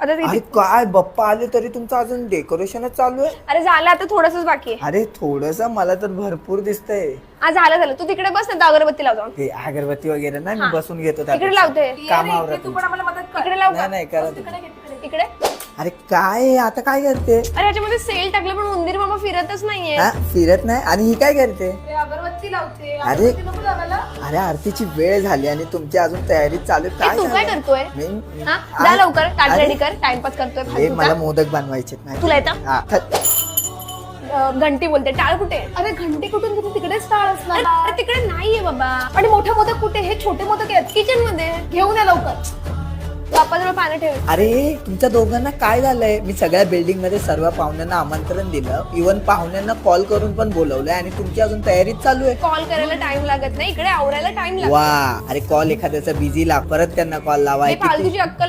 आता अरे काय बाप्पा आले तरी तुमचं अजून डेकोरेशनच चालू आहे? अरे झालं आता थोडंसच बाकी आहे. अरे थोडस मला तर भरपूर दिसतंय. झालं तू तिकडे बस ना अगरबत्ती लाव जाऊन. ते अगरबत्ती वगैरे ना मी बसून घेतो इकडे लावते. कामावर. इकडे लाव का? नाही करत. इकडे अरे काय आता काय करते? अरे ह्याच्यामध्ये सेल टाकलं पण उंदीर मामा फिरतच नाहीये. फिरत नाही आणि ही काय करते? अगरबत्ती लावते. अरे अरे आरतीची वेळ झाली आणि तुमची अजून तयारी चालू आहे. तू काय करतोय? मी- जा लवकर ताट रेडी कर. टाइमपास करतोय हे फालतूचा. मला मोदक बनवायचे नाही. तुला येतं? हा. घंटी बोलते. टाळ कुठे? अरे घंटी कुठून तुझं तिकडेच टाळ असणार. अरे तिकडे नाहीये बाबा. आणि मोठे मोदक कुठे? हे छोटे मोदक आहेत किचन मध्ये. घेऊन ये लवकर. बापाजवळ पाणी ठेव. अरे तुमच्या दोघांना काय झालंय? मी सगळ्या बिल्डिंग मध्ये सर्व पाहुण्यांना आमंत्रण दिलं, इव्हन पाहुण्यांना कॉल करून पण बोलवलंय आणि तुमची अजून तयारीच चालू आहे. कॉल करायला टाइम लागत नाही, इकडे आवरायला टाइम लागतो. वा, अरे कॉल एखाद्याचा बिझी ला, परत त्यांना कॉल लावा. फालतूची अक्कल